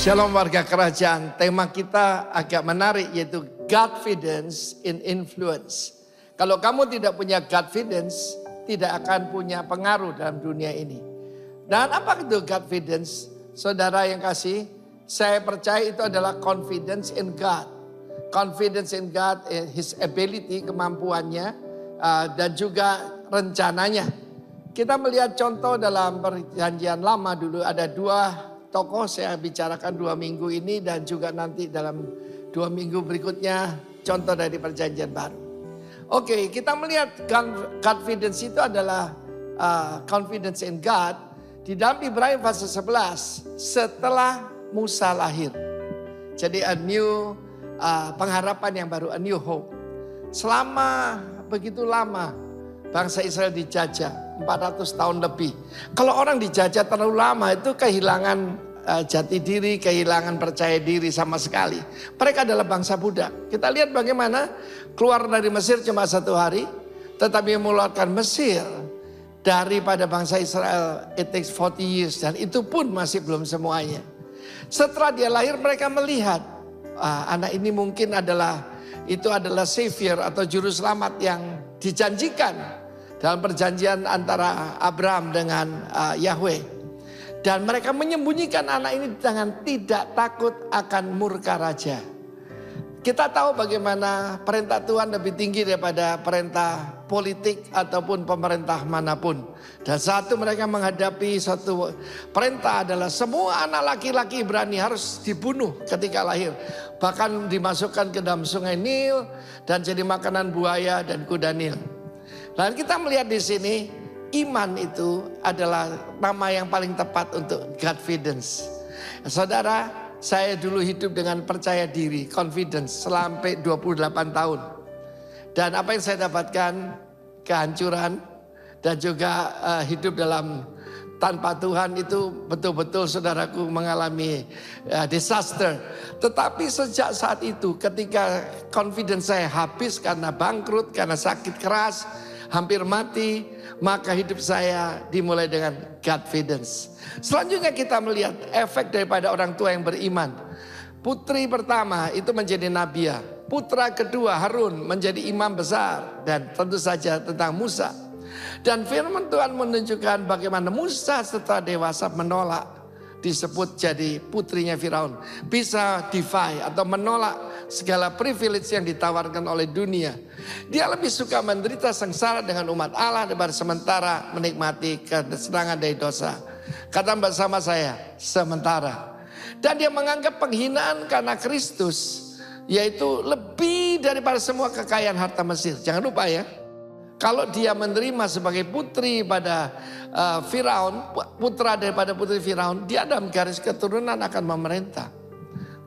Shalom warga kerajaan, tema kita agak menarik yaitu Godfidence in Influence. Kalau kamu tidak punya Godfidence, tidak akan punya pengaruh dalam dunia ini. Dan apa itu Godfidence? Saudara yang kasih, saya percaya itu adalah confidence in God. Confidence in God, His ability, kemampuannya, dan juga rencananya. Kita melihat contoh dalam perjanjian lama dulu ada dua tokoh, saya bicarakan 2 minggu ini dan juga nanti dalam 2 minggu berikutnya contoh dari perjanjian baru. Oke, kita melihat confidence itu adalah confidence in God di dalam Ibrani pasal 11 setelah Musa lahir. Jadi a new pengharapan yang baru, a new hope. Selama begitu lama bangsa Israel dijajah 400 tahun lebih. Kalau orang dijajah terlalu lama itu kehilangan jati diri, kehilangan percaya diri sama sekali. Mereka adalah bangsa budak. Kita lihat bagaimana keluar dari Mesir cuma 1 hari, tetapi mengeluarkan Mesir daripada bangsa Israel it takes 40 years, dan itu pun masih belum semuanya. Setelah dia lahir mereka melihat anak ini mungkin adalah savior atau juru selamat yang dijanjikan dalam perjanjian antara Abraham dengan Yahweh. Dan mereka menyembunyikan anak ini dengan tidak takut akan murka raja. Kita tahu bagaimana perintah Tuhan lebih tinggi daripada perintah politik ataupun pemerintah manapun. Dan satu mereka menghadapi satu perintah adalah semua anak laki-laki Ibrani harus dibunuh ketika lahir. Bahkan dimasukkan ke dalam sungai Nil dan jadi makanan buaya dan kuda Nil. Dan kita melihat di sini iman itu adalah nama yang paling tepat untuk Godfidence. Saudara, saya dulu hidup dengan percaya diri, confidence sampai 28 tahun. Dan apa yang saya dapatkan, kehancuran dan juga hidup dalam tanpa Tuhan itu betul-betul saudaraku mengalami disaster. Tetapi sejak saat itu ketika confidence saya habis karena bangkrut, karena sakit keras, hampir mati, maka hidup saya dimulai dengan Godfidence. Selanjutnya kita melihat efek daripada orang tua yang beriman. Putri pertama itu menjadi Nabiah. Putra kedua Harun menjadi imam besar. Dan tentu saja tentang Musa. Dan firman Tuhan menunjukkan bagaimana Musa setelah dewasa menolak disebut jadi putrinya Firaun. Bisa defy atau menolak segala privilege yang ditawarkan oleh dunia. Dia lebih suka menderita sengsara dengan umat Allah daripada sementara menikmati kesenangan dari dosa. Kata bersama saya, sementara. Dan dia menganggap penghinaan karena Kristus yaitu lebih daripada semua kekayaan harta Mesir. Jangan lupa ya. Kalau dia menerima sebagai putri pada Firaun, putra daripada putri Firaun, dia dalam garis keturunan akan memerintah.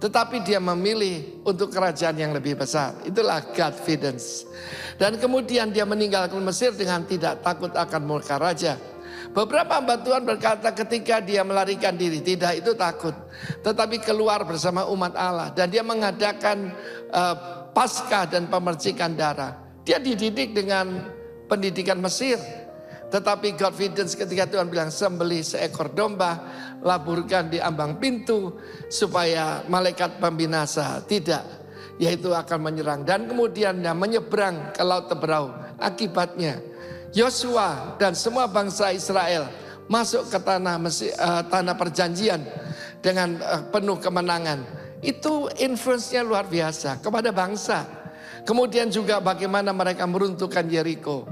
Tetapi dia memilih untuk kerajaan yang lebih besar. Itulah Godfidence. Dan kemudian dia meninggalkan Mesir dengan tidak takut akan murka raja. Beberapa hamba Tuhan berkata ketika dia melarikan diri, tidak itu takut. Tetapi keluar bersama umat Allah. Dan dia mengadakan Paskah dan pemercikan darah. Dia dididik dengan pendidikan Mesir. Tetapi Godfidence ketika Tuhan bilang sembelih seekor domba, laburkan di ambang pintu supaya malaikat pembinasa tidak, yaitu akan menyerang. Dan kemudian dia menyeberang ke Laut Teberau. Akibatnya Yosua dan semua bangsa Israel masuk ke tanah perjanjian dengan penuh kemenangan. Itu influence-nya luar biasa kepada bangsa. Kemudian juga bagaimana mereka meruntuhkan Yeriko.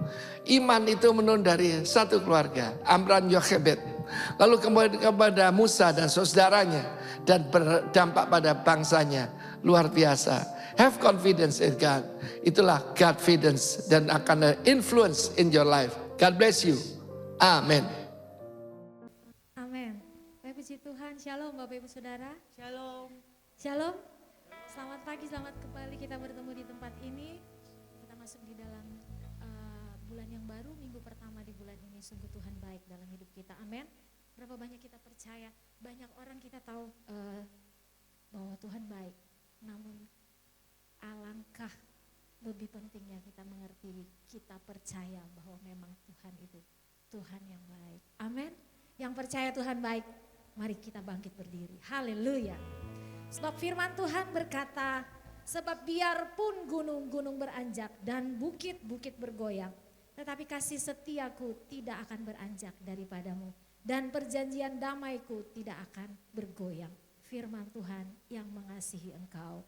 Iman itu menurun dari satu keluarga, Amram Yochebed. Lalu kemudian kepada Musa dan saudaranya. Dan berdampak pada bangsanya. Luar biasa. Have confidence in God. Itulah Godfidence dan akan influence in your life. God bless you. Amen. Amin. Puji Tuhan. Shalom Bapak Ibu Saudara. Shalom. Shalom. Selamat pagi, selamat kembali kita bertemu di tempat ini. Kita masuk di dalam bulan yang baru, minggu pertama di bulan ini. Sungguh Tuhan baik dalam hidup kita, amin. Berapa banyak kita percaya, banyak orang kita tahu bahwa Tuhan baik. Namun alangkah lebih pentingnya kita mengerti, kita percaya bahwa memang Tuhan itu Tuhan yang baik, amin. Yang percaya Tuhan baik, Mari kita bangkit berdiri. Haleluya. Sebab firman Tuhan berkata, sebab biarpun gunung-gunung beranjak dan bukit-bukit bergoyang, tetapi kasih setiaku tidak akan beranjak daripadamu dan perjanjian damaiku tidak akan bergoyang. Firman Tuhan yang mengasihi engkau.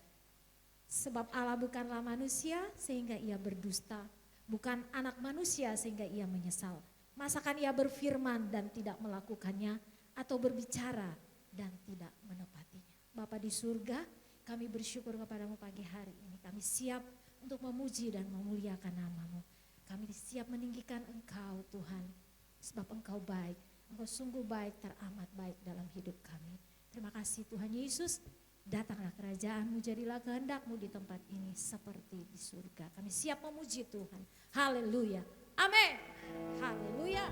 Sebab Allah bukanlah manusia sehingga ia berdusta, bukan anak manusia sehingga ia menyesal. Masakan ia berfirman dan tidak melakukannya, atau berbicara dan tidak menepatinya. Bapa di surga, kami bersyukur kepadamu pagi hari ini. Kami siap untuk memuji dan memuliakan nama-Mu. Kami siap meninggikan Engkau Tuhan. Sebab Engkau baik, Engkau sungguh baik, teramat baik dalam hidup kami. Terima kasih Tuhan Yesus. Datanglah kerajaan-Mu, jadilah kehendak-Mu di tempat ini seperti di surga. Kami siap memuji Tuhan. Haleluya. Amin. Haleluya.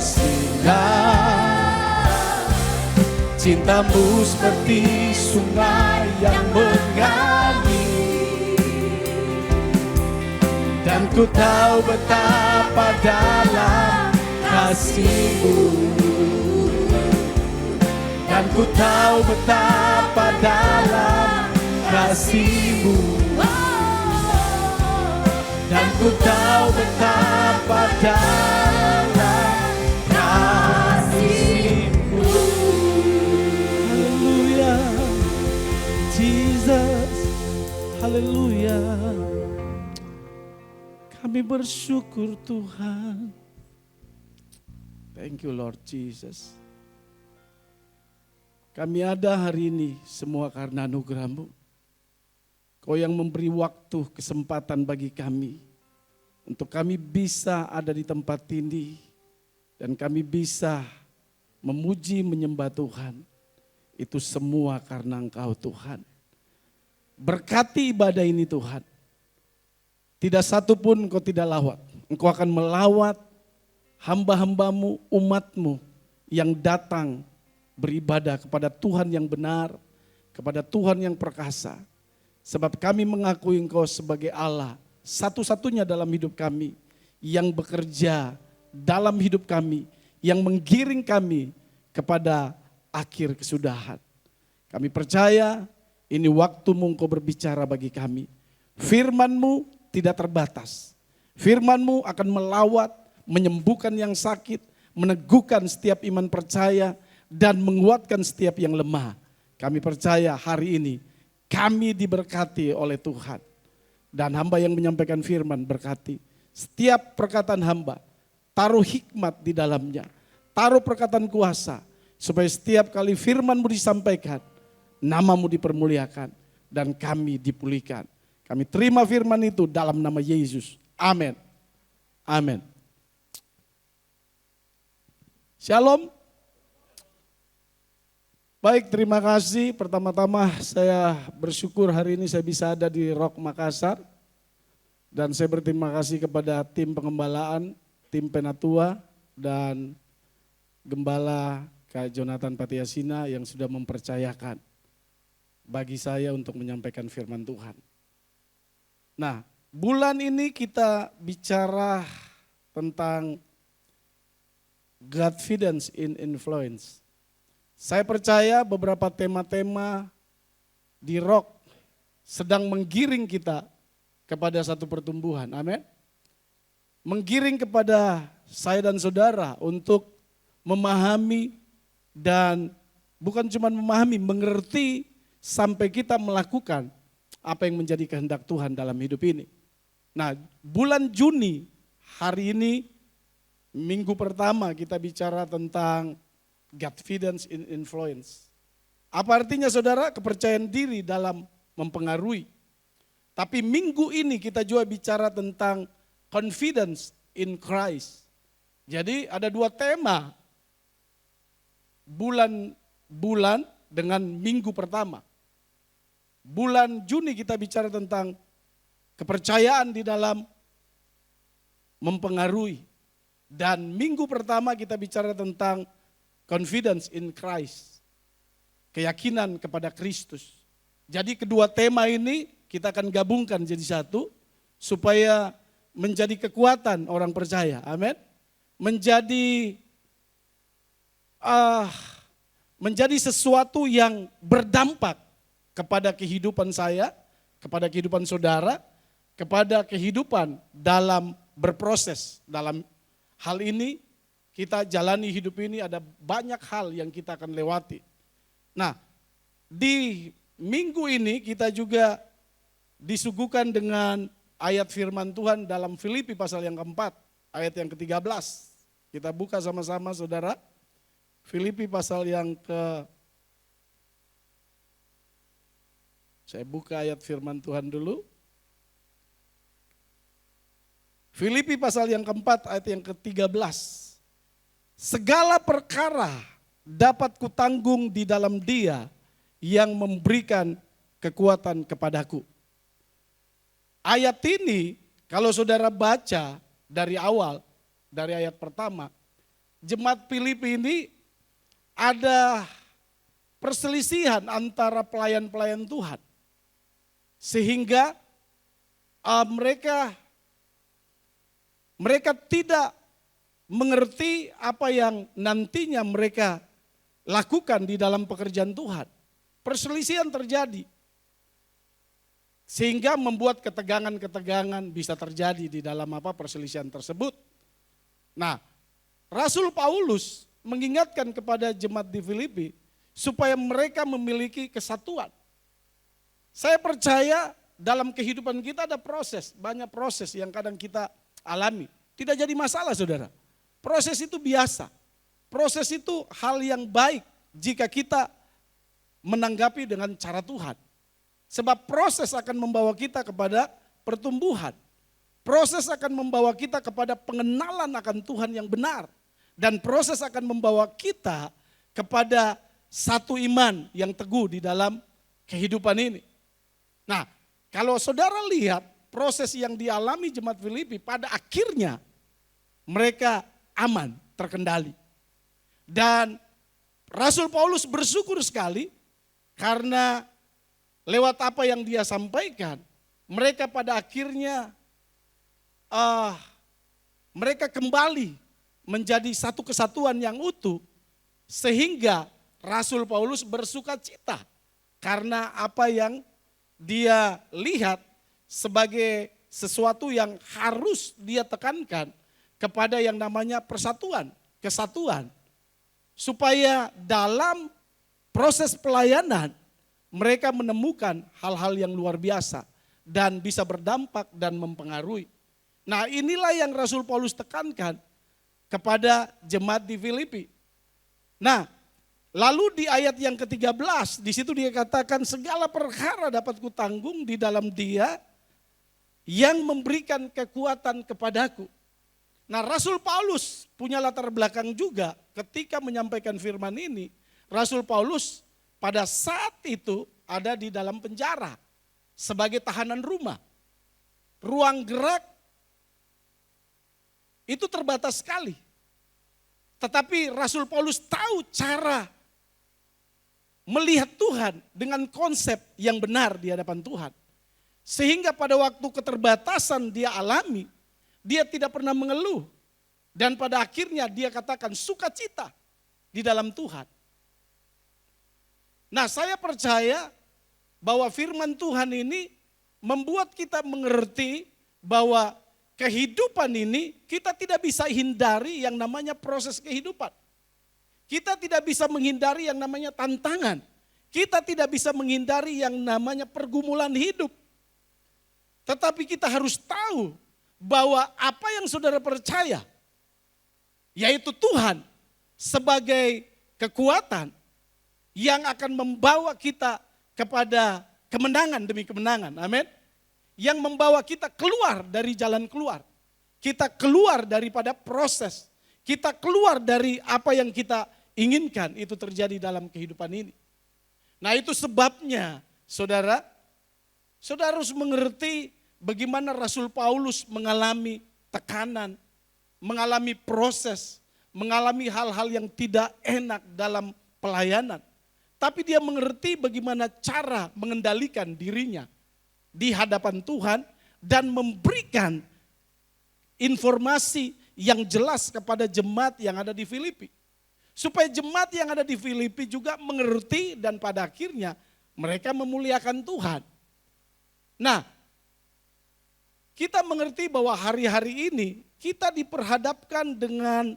bersinar. Cintamu seperti sungai yang mengalir, dan ku tahu betapa dalam kasih-Mu, dan ku tahu betapa dalam kasih-Mu, dan ku tahu betapa dalam kasih-Mu. Haleluya, Jesus, haleluya. Kami bersyukur Tuhan. Thank you Lord Jesus. Kami ada hari ini semua karena anugerah-Mu. Kau yang memberi waktu, kesempatan bagi kami, untuk kami bisa ada di tempat ini, dan kami bisa memuji, menyembah Tuhan. Itu semua karena Engkau Tuhan. Berkati ibadah ini Tuhan. Tidak satu pun Engkau tidak lawat. Engkau akan melawat hamba-hambamu, umatmu yang datang beribadah kepada Tuhan yang benar, kepada Tuhan yang perkasa. Sebab kami mengakui Engkau sebagai Allah satu-satunya dalam hidup kami, yang bekerja dalam hidup kami, yang menggiring kami kepada akhir kesudahan. Kami percaya ini waktu-Mu Engkau berbicara bagi kami. Firman-Mu tidak terbatas. Firman-Mu akan melawat, menyembuhkan yang sakit, meneguhkan setiap iman percaya, dan menguatkan setiap yang lemah. Kami percaya hari ini kami diberkati oleh Tuhan. Dan hamba yang menyampaikan firman berkati setiap perkataan hamba. Taruh hikmat di dalamnya. Taruh perkataan kuasa. Supaya setiap kali firman-Mu disampaikan, nama-Mu dipermuliakan dan kami dipulihkan. Kami terima firman itu dalam nama Yesus. Amin. Amin. Shalom. Baik, terima kasih. Pertama-tama saya bersyukur hari ini saya bisa ada di Rock Makassar. Dan saya berterima kasih kepada tim pengembalaan, tim Penatua, dan Gembala Kak Jonathan Patiasina yang sudah mempercayakan bagi saya untuk menyampaikan firman Tuhan. Nah, bulan ini kita bicara tentang Godfidence in Influence. Saya percaya beberapa tema-tema di Rock sedang menggiring kita kepada satu pertumbuhan. Amin. Menggiring kepada saya dan saudara untuk memahami dan bukan cuma memahami, mengerti sampai kita melakukan apa yang menjadi kehendak Tuhan dalam hidup ini. Nah, bulan Juni hari ini minggu pertama kita bicara tentang Godfidence in Influence. Apa artinya saudara? Kepercayaan diri dalam mempengaruhi. Tapi minggu ini kita juga bicara tentang confidence in Christ. Jadi ada dua tema bulan dengan minggu pertama. Bulan Juni kita bicara tentang kepercayaan di dalam mempengaruhi. Dan minggu pertama kita bicara tentang confidence in Christ. Keyakinan kepada Kristus. Jadi kedua tema ini kita akan gabungkan jadi satu. Supaya menjadi kekuatan orang percaya. Amin. Menjadi sesuatu yang berdampak kepada kehidupan saya, kepada kehidupan saudara, kepada kehidupan dalam berproses. Dalam hal ini kita jalani hidup ini ada banyak hal yang kita akan lewati. Nah, di minggu ini kita juga disuguhkan dengan ayat firman Tuhan dalam Filipi pasal yang keempat, ayat yang ke-13. Kita buka sama-sama saudara. Filipi pasal yang saya buka ayat firman Tuhan dulu. Filipi pasal yang keempat ayat yang ke-13. Segala perkara dapat kutanggung di dalam Dia yang memberikan kekuatan kepadaku. Ayat ini kalau saudara baca dari awal, dari ayat pertama, jemaat Filipi ini ada perselisihan antara pelayan-pelayan Tuhan. Sehingga mereka tidak mengerti apa yang nantinya mereka lakukan di dalam pekerjaan Tuhan. Perselisihan terjadi. Sehingga membuat ketegangan-ketegangan bisa terjadi di dalam perselisihan tersebut. Nah, Rasul Paulus mengingatkan kepada jemaat di Filipi supaya mereka memiliki kesatuan. Saya percaya dalam kehidupan kita ada proses, banyak proses yang kadang kita alami. Tidak jadi masalah saudara. Proses itu biasa. Proses itu hal yang baik jika kita menanggapi dengan cara Tuhan. Sebab proses akan membawa kita kepada pertumbuhan. Proses akan membawa kita kepada pengenalan akan Tuhan yang benar. Dan proses akan membawa kita kepada satu iman yang teguh di dalam kehidupan ini. Nah, kalau saudara lihat proses yang dialami jemaat Filipi, pada akhirnya mereka aman, terkendali. Dan Rasul Paulus bersyukur sekali karena lewat apa yang dia sampaikan, mereka pada akhirnya mereka kembali menjadi satu kesatuan yang utuh. Sehingga Rasul Paulus bersuka cita karena apa yang dia lihat sebagai sesuatu yang harus dia tekankan kepada yang namanya persatuan, kesatuan. Supaya dalam proses pelayanan mereka menemukan hal-hal yang luar biasa dan bisa berdampak dan mempengaruhi. Nah, inilah yang Rasul Paulus tekankan kepada jemaat di Filipi. Nah, lalu di ayat yang ke-13 di situ dia katakan segala perkara dapat kutanggung di dalam Dia yang memberikan kekuatan kepadaku. Nah, Rasul Paulus punya latar belakang juga ketika menyampaikan firman ini. Rasul Paulus pada saat itu ada di dalam penjara sebagai tahanan rumah. Ruang gerak itu terbatas sekali. Tetapi Rasul Paulus tahu cara melihat Tuhan dengan konsep yang benar di hadapan Tuhan. Sehingga pada waktu keterbatasan dia alami, dia tidak pernah mengeluh. Dan pada akhirnya dia katakan sukacita di dalam Tuhan. Nah, saya percaya bahwa firman Tuhan ini membuat kita mengerti bahwa kehidupan ini kita tidak bisa hindari yang namanya proses kehidupan. Kita tidak bisa menghindari yang namanya tantangan. Kita tidak bisa menghindari yang namanya pergumulan hidup. Tetapi kita harus tahu bahwa apa yang saudara percaya, yaitu Tuhan sebagai kekuatan yang akan membawa kita kepada kemenangan demi kemenangan. Amin. Yang membawa kita keluar dari jalan keluar. Kita keluar daripada proses. Kita keluar dari apa yang kita inginkan itu terjadi dalam kehidupan ini. Nah, itu sebabnya saudara harus mengerti bagaimana Rasul Paulus mengalami tekanan, mengalami proses, mengalami hal-hal yang tidak enak dalam pelayanan. Tapi dia mengerti bagaimana cara mengendalikan dirinya di hadapan Tuhan dan memberikan informasi yang jelas kepada jemaat yang ada di Filipi. Supaya jemaat yang ada di Filipi juga mengerti dan pada akhirnya mereka memuliakan Tuhan. Nah, kita mengerti bahwa hari-hari ini kita diperhadapkan dengan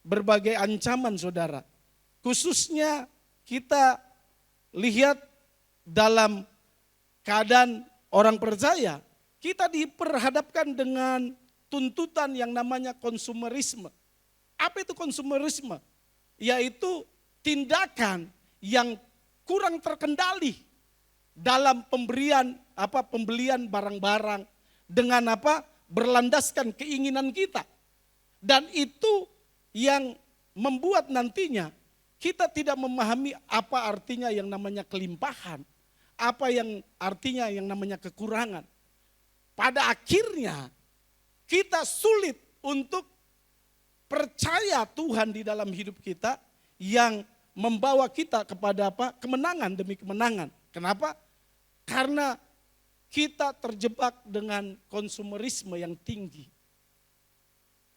berbagai ancaman saudara. Khususnya kita lihat dalam keadaan orang percaya, kita diperhadapkan dengan tuntutan yang namanya konsumerisme. Apa itu konsumerisme? Yaitu tindakan yang kurang terkendali dalam pembelian barang-barang dengan berlandaskan keinginan kita. Dan itu yang membuat nantinya kita tidak memahami apa artinya yang namanya kelimpahan, apa yang artinya yang namanya kekurangan. Pada akhirnya kita sulit untuk percaya Tuhan di dalam hidup kita yang membawa kita kepada apa? Kemenangan demi kemenangan. Kenapa? Karena kita terjebak dengan konsumerisme yang tinggi.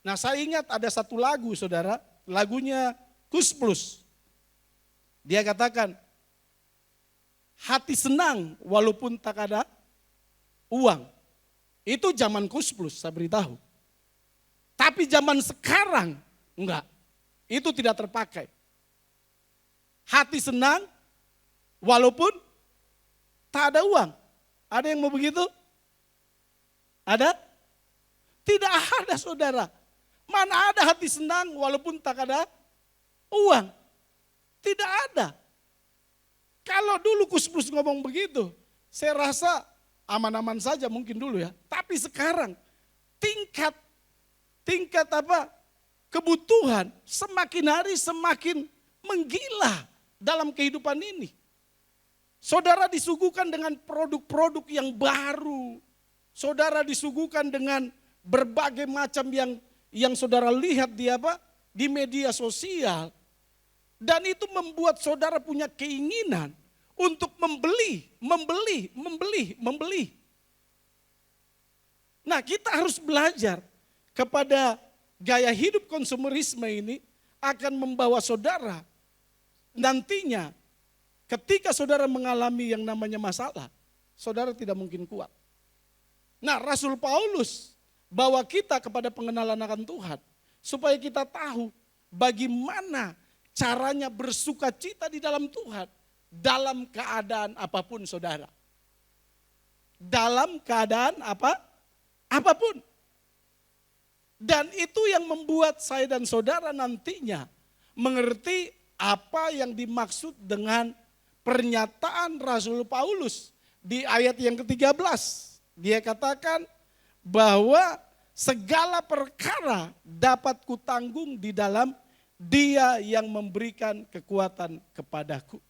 Nah, saya ingat ada satu lagu, saudara, lagunya Kus Plus. Dia katakan, hati senang walaupun tak ada uang. Itu zaman Kus Plus, saya beritahu. Tapi zaman sekarang, enggak. Itu tidak terpakai. Hati senang walaupun tak ada uang. Ada yang mau begitu? Ada? Tidak ada, saudara. Mana ada hati senang walaupun tak ada uang? Tidak ada. Kalau dulu Kus Plus ngomong begitu, saya rasa aman-aman saja mungkin dulu ya. Tapi sekarang tingkat apa? Kebutuhan semakin hari semakin menggila dalam kehidupan ini. Saudara disuguhkan dengan produk-produk yang baru. Saudara disuguhkan dengan berbagai macam yang saudara lihat di media sosial. Dan itu membuat saudara punya keinginan untuk membeli. Nah, kita harus belajar kepada gaya hidup konsumerisme ini akan membawa saudara nantinya ketika saudara mengalami yang namanya masalah, saudara tidak mungkin kuat. Nah, Rasul Paulus bawa kita kepada pengenalan akan Tuhan supaya kita tahu bagaimana caranya bersuka cita di dalam Tuhan dalam keadaan apapun, saudara. Dalam keadaan apapun. Dan itu yang membuat saya dan saudara nantinya mengerti apa yang dimaksud dengan pernyataan Rasul Paulus di ayat yang ke-13. Dia katakan bahwa segala perkara dapat kutanggung di dalam Dia yang memberikan kekuatan kepadaku.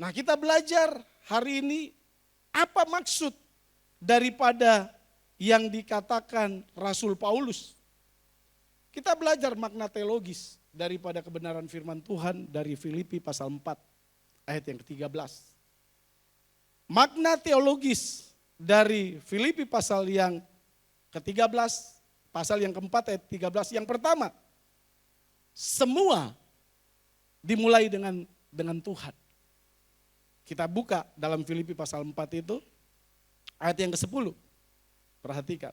Nah, kita belajar hari ini apa maksud daripada yang dikatakan Rasul Paulus. Kita belajar makna teologis daripada kebenaran firman Tuhan dari Filipi pasal 4 ayat yang ke-13. Makna teologis dari Filipi pasal yang ke-13, pasal yang keempat ayat 13. Yang pertama, semua dimulai dengan Tuhan. Kita buka dalam Filipi pasal 4 itu, ayat yang ke-10. Perhatikan.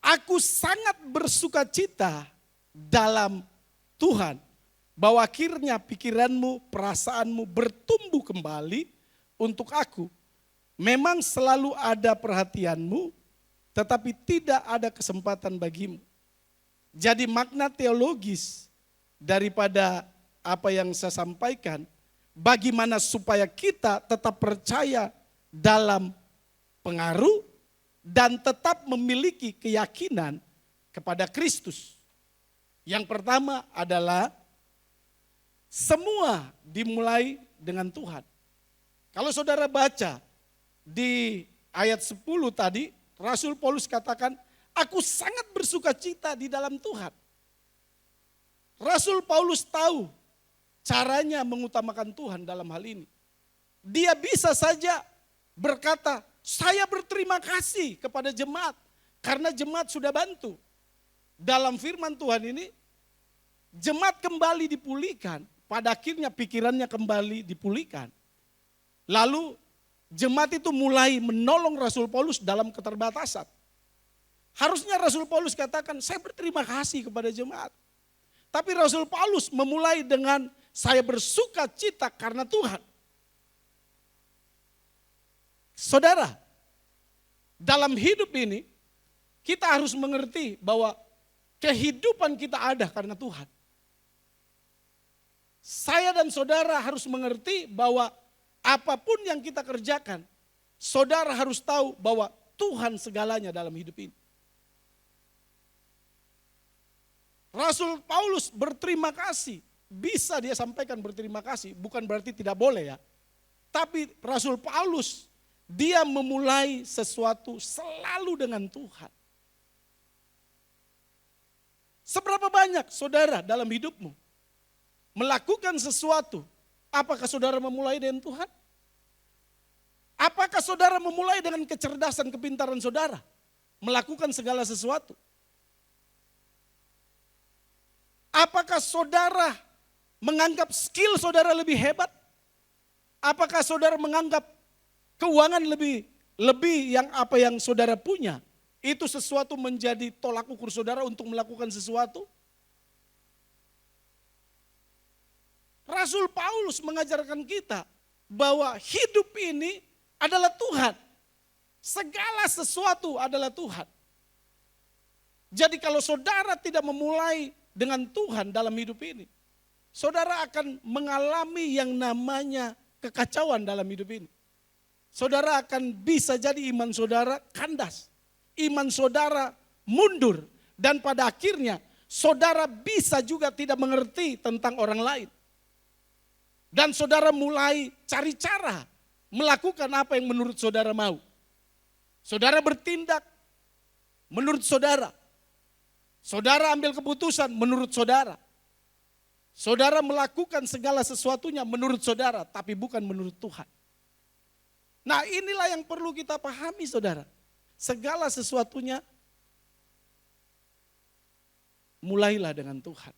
Aku sangat bersuka cita dalam Tuhan, bahwa akhirnya pikiranmu, perasaanmu bertumbuh kembali untuk aku. Memang selalu ada perhatianmu, tetapi tidak ada kesempatan bagimu. Jadi makna teologis daripada apa yang saya sampaikan, bagaimana supaya kita tetap percaya dalam pengaruh dan tetap memiliki keyakinan kepada Kristus. Yang pertama adalah semua dimulai dengan Tuhan. Kalau saudara baca di ayat 10 tadi, Rasul Paulus katakan, aku sangat bersuka cita di dalam Tuhan. Rasul Paulus tahu caranya mengutamakan Tuhan dalam hal ini. Dia bisa saja berkata, saya berterima kasih kepada jemaat karena jemaat sudah bantu. Dalam firman Tuhan ini, jemaat kembali dipulihkan, pada akhirnya pikirannya kembali dipulihkan. Lalu jemaat itu mulai menolong Rasul Paulus dalam keterbatasan. Harusnya Rasul Paulus katakan, saya berterima kasih kepada jemaat. Tapi Rasul Paulus memulai dengan, saya bersuka cita karena Tuhan. Saudara, dalam hidup ini kita harus mengerti bahwa kehidupan kita ada karena Tuhan. Saya dan saudara harus mengerti bahwa apapun yang kita kerjakan, saudara harus tahu bahwa Tuhan segalanya dalam hidup ini. Rasul Paulus berterima kasih, bisa dia sampaikan berterima kasih, bukan berarti tidak boleh ya. Tapi Rasul Paulus, dia memulai sesuatu selalu dengan Tuhan. Seberapa banyak saudara dalam hidupmu melakukan sesuatu, apakah saudara memulai dengan Tuhan? Apakah saudara memulai dengan kecerdasan, kepintaran saudara? Melakukan segala sesuatu. Apakah saudara menganggap skill saudara lebih hebat? Apakah saudara menganggap keuangan lebih yang apa yang saudara punya? Itu sesuatu menjadi tolak ukur saudara untuk melakukan sesuatu? Rasul Paulus mengajarkan kita bahwa hidup ini adalah Tuhan. Segala sesuatu adalah Tuhan. Jadi kalau saudara tidak memulai dengan Tuhan dalam hidup ini, saudara akan mengalami yang namanya kekacauan dalam hidup ini. Saudara akan bisa jadi iman saudara kandas. Iman saudara mundur. Dan pada akhirnya saudara bisa juga tidak mengerti tentang orang lain. Dan saudara mulai cari cara melakukan apa yang menurut saudara mau. Saudara bertindak menurut saudara. Saudara ambil keputusan menurut saudara. Saudara melakukan segala sesuatunya menurut saudara, tapi bukan menurut Tuhan. Nah, inilah yang perlu kita pahami, saudara. Segala sesuatunya mulailah dengan Tuhan.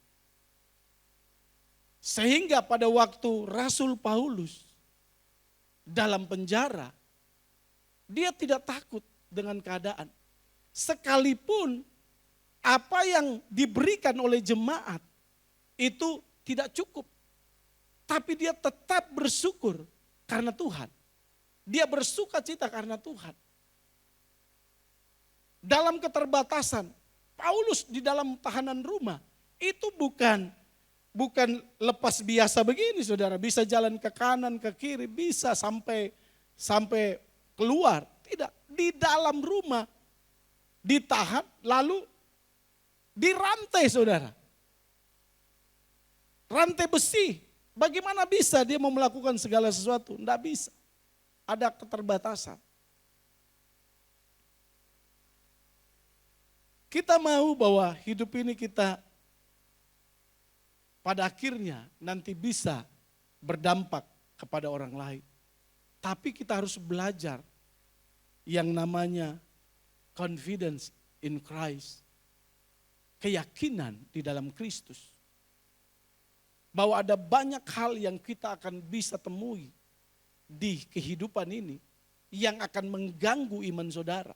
Sehingga pada waktu Rasul Paulus dalam penjara, dia tidak takut dengan keadaan. Sekalipun apa yang diberikan oleh jemaat itu tidak cukup. Tapi dia tetap bersyukur karena Tuhan. Dia bersuka cita karena Tuhan. Dalam keterbatasan, Paulus di dalam tahanan rumah itu bukan lepas biasa begini, saudara. Bisa jalan ke kanan, ke kiri, bisa sampai keluar. Tidak, di dalam rumah ditahan lalu dirantai, saudara. Rantai besi, bagaimana bisa dia mau melakukan segala sesuatu? Tidak bisa, ada keterbatasan. Kita mau bahwa hidup ini kita pada akhirnya nanti bisa berdampak kepada orang lain. Tapi kita harus belajar yang namanya confidence in Christ. Keyakinan di dalam Kristus. Bahwa ada banyak hal yang kita akan bisa temui di kehidupan ini yang akan mengganggu iman saudara.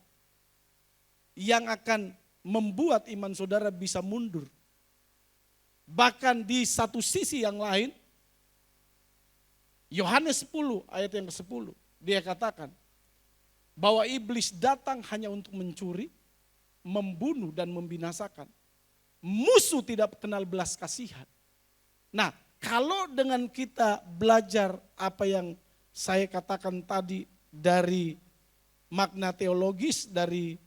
Yang akan membuat iman saudara bisa mundur. Bahkan di satu sisi yang lain, Yohanes 10 ayat yang ke-10, dia katakan bahwa iblis datang hanya untuk mencuri, membunuh dan membinasakan. Musuh tidak kenal belas kasihan. Nah, kalau dengan kita belajar apa yang saya katakan tadi dari makna teologis dari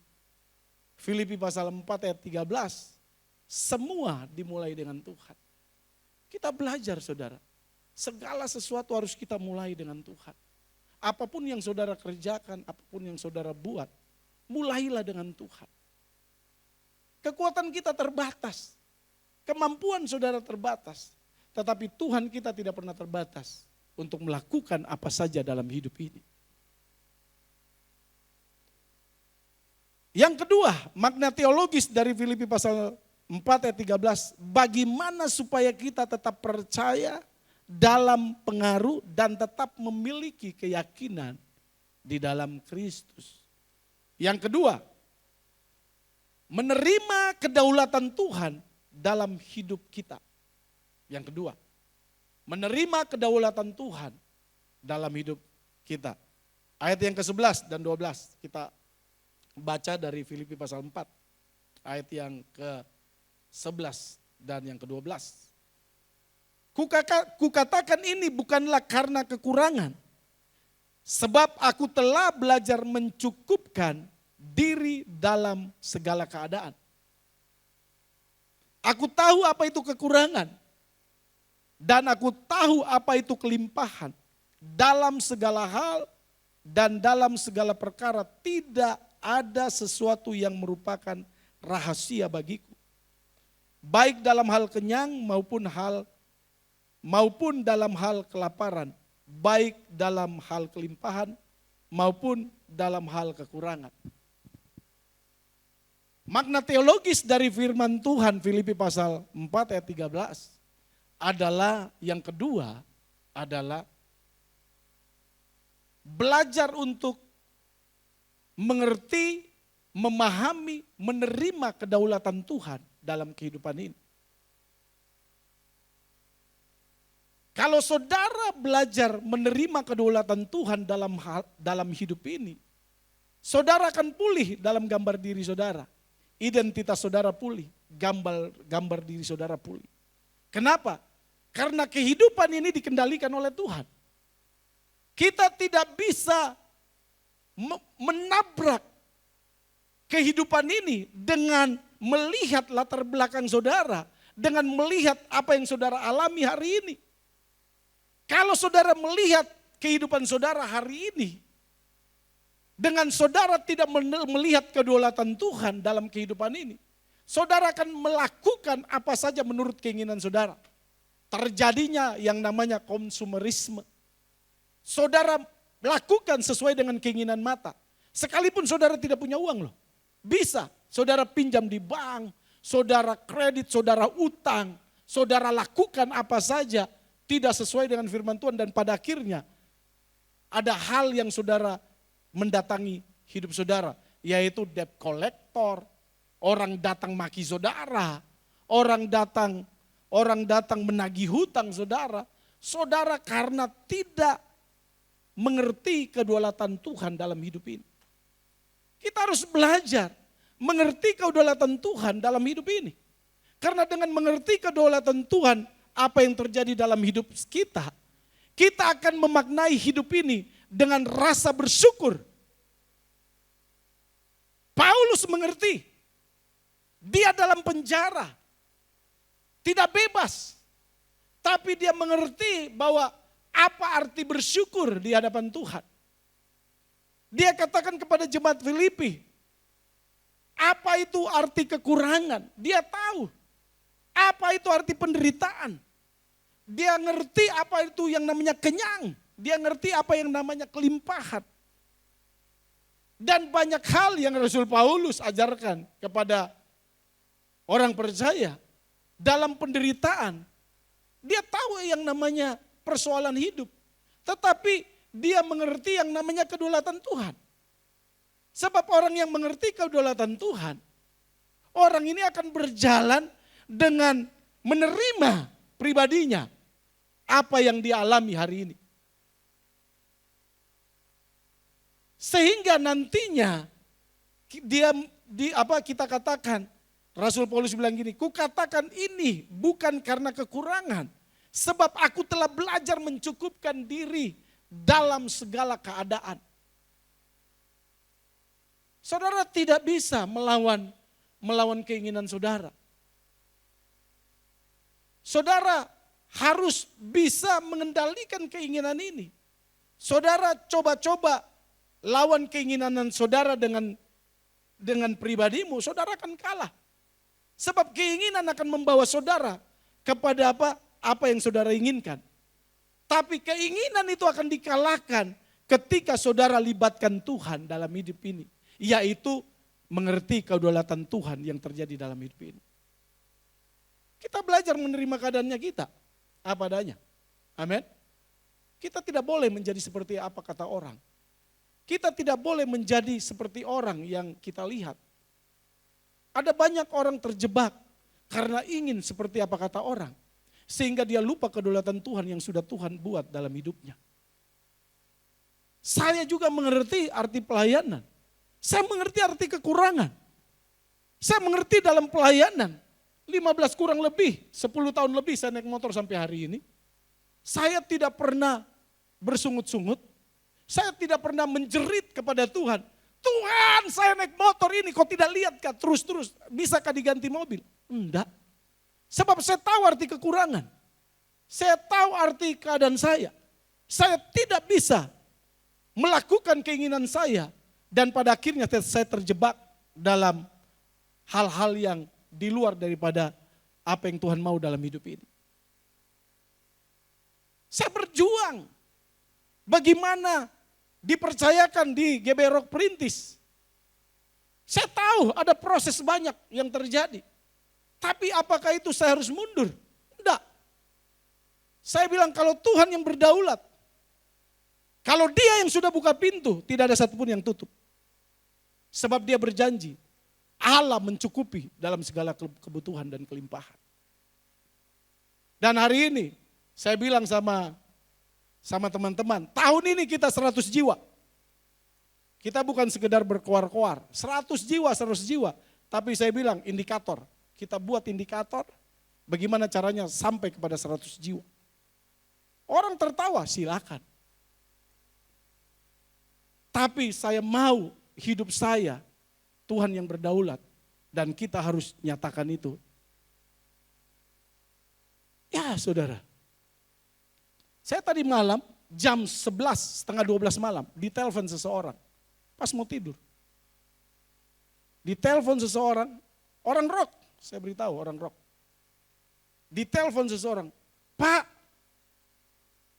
Filipi pasal 4 ayat 13, semua dimulai dengan Tuhan. Kita belajar, saudara, segala sesuatu harus kita mulai dengan Tuhan. Apapun yang saudara kerjakan, apapun yang saudara buat, mulailah dengan Tuhan. Kekuatan kita terbatas, kemampuan saudara terbatas, tetapi Tuhan kita tidak pernah terbatas untuk melakukan apa saja dalam hidup ini. Yang kedua, makna teologis dari Filipi pasal 4 ayat 13, bagaimana supaya kita tetap percaya dalam pengaruh dan tetap memiliki keyakinan di dalam Kristus. Yang kedua, menerima kedaulatan Tuhan dalam hidup kita. Yang kedua, menerima kedaulatan Tuhan dalam hidup kita. Ayat yang ke-11 dan 12 kita baca dari Filipi pasal 4. Ayat yang ke-11 dan yang ke-12. Kukatakan ini bukanlah karena kekurangan. Sebab aku telah belajar mencukupkan diri dalam segala keadaan. Aku tahu apa itu kekurangan. Dan aku tahu apa itu kelimpahan. dalam segala hal dan dalam segala perkara tidak ada sesuatu yang merupakan rahasia bagiku. Baik dalam hal kenyang maupun dalam hal kelaparan, baik dalam hal kelimpahan maupun dalam hal kekurangan. Makna teologis dari firman Tuhan Filipi pasal 4 ayat 13 adalah yang kedua adalah belajar untuk mengerti, memahami, menerima kedaulatan Tuhan dalam kehidupan ini. Kalau saudara belajar menerima kedaulatan Tuhan dalam hidup ini, saudara akan pulih dalam gambar diri saudara. Identitas saudara pulih, gambar diri saudara pulih. Kenapa? Karena kehidupan ini dikendalikan oleh Tuhan. Kita tidak bisa menabrak kehidupan ini dengan melihat latar belakang saudara, dengan melihat apa yang saudara alami hari ini. Kalau saudara melihat kehidupan saudara hari ini, dengan saudara tidak melihat kedaulatan Tuhan dalam kehidupan ini, saudara akan melakukan apa saja menurut keinginan saudara. Terjadinya yang namanya konsumerisme. Saudara lakukan sesuai dengan keinginan mata. Sekalipun saudara tidak punya uang loh. Bisa, saudara pinjam di bank, saudara kredit, saudara utang, saudara lakukan apa saja tidak sesuai dengan firman Tuhan dan pada akhirnya ada hal yang saudara mendatangi hidup saudara, yaitu debt collector, orang datang maki saudara, orang datang menagih hutang saudara. Saudara karena tidak mengerti kedaulatan Tuhan dalam hidup ini. Kita harus belajar mengerti kedaulatan Tuhan dalam hidup ini. Karena dengan mengerti kedaulatan Tuhan, apa yang terjadi dalam hidup kita, kita akan memaknai hidup ini dengan rasa bersyukur. Paulus mengerti, dia dalam penjara, tidak bebas. Tapi dia mengerti bahwa apa arti bersyukur di hadapan Tuhan. Dia katakan kepada jemaat Filipi, apa itu arti kekurangan? Dia tahu. Apa itu arti penderitaan? Dia ngerti apa itu yang namanya kenyang. Dia ngerti apa yang namanya kelimpahan. Dan banyak hal yang Rasul Paulus ajarkan kepada orang percaya dalam penderitaan. Dia tahu yang namanya persoalan hidup. Tetapi dia mengerti yang namanya kedaulatan Tuhan. Sebab orang yang mengerti kedaulatan Tuhan, orang ini akan berjalan dengan menerima pribadinya apa yang dia alami hari ini. Sehingga nantinya kita katakan, Rasul Paulus bilang gini, ku katakan ini bukan karena kekurangan, sebab aku telah belajar mencukupkan diri dalam segala keadaan. Saudara tidak bisa melawan keinginan saudara. Saudara harus bisa mengendalikan keinginan ini. Saudara coba-coba lawan keinginan saudara dengan pribadimu, saudara akan kalah. Sebab keinginan akan membawa saudara kepada apa yang saudara inginkan. Tapi keinginan itu akan dikalahkan ketika saudara libatkan Tuhan dalam hidup ini. Yaitu mengerti kedaulatan Tuhan yang terjadi dalam hidup ini. Kita belajar menerima keadaannya kita apa adanya. Amin. Kita tidak boleh menjadi seperti apa kata orang. Kita tidak boleh menjadi seperti orang yang kita lihat. Ada banyak orang terjebak karena ingin seperti apa kata orang. Sehingga dia lupa kedaulatan Tuhan yang sudah Tuhan buat dalam hidupnya. Saya juga mengerti arti pelayanan. Saya mengerti arti kekurangan. Saya mengerti dalam pelayanan. 15 kurang lebih, 10 tahun lebih saya naik motor sampai hari ini. Saya tidak pernah bersungut-sungut. Saya tidak pernah menjerit kepada Tuhan. Tuhan, saya naik motor ini kok tidak lihat kah terus-terus, bisakah diganti mobil? Enggak. Sebab saya tahu arti kekurangan. Saya tahu arti keadaan saya. Saya tidak bisa melakukan keinginan saya dan pada akhirnya saya terjebak dalam hal-hal yang di luar daripada apa yang Tuhan mau dalam hidup ini. Saya berjuang. Bagaimana dipercayakan di GBI Rock Perintis. Saya tahu ada proses banyak yang terjadi. Tapi apakah itu saya harus mundur? Tidak. Saya bilang kalau Tuhan yang berdaulat, kalau Dia yang sudah buka pintu, tidak ada satupun yang tutup. Sebab Dia berjanji, Allah mencukupi dalam segala kebutuhan dan kelimpahan. Dan hari ini saya bilang sama teman-teman, tahun ini kita 100 jiwa. Kita bukan sekedar berkoar-koar, 100 jiwa. Tapi saya bilang indikator, kita buat indikator bagaimana caranya sampai kepada 100 jiwa. Orang tertawa, silakan. Tapi saya mau hidup saya, Tuhan yang berdaulat. Dan kita harus nyatakan itu. Ya saudara. Saya tadi malam jam 11, setengah 12 malam ditelepon seseorang. Pas mau tidur. Ditelepon seseorang, orang rock. Saya beritahu orang rock. Ditelepon seseorang. Pak,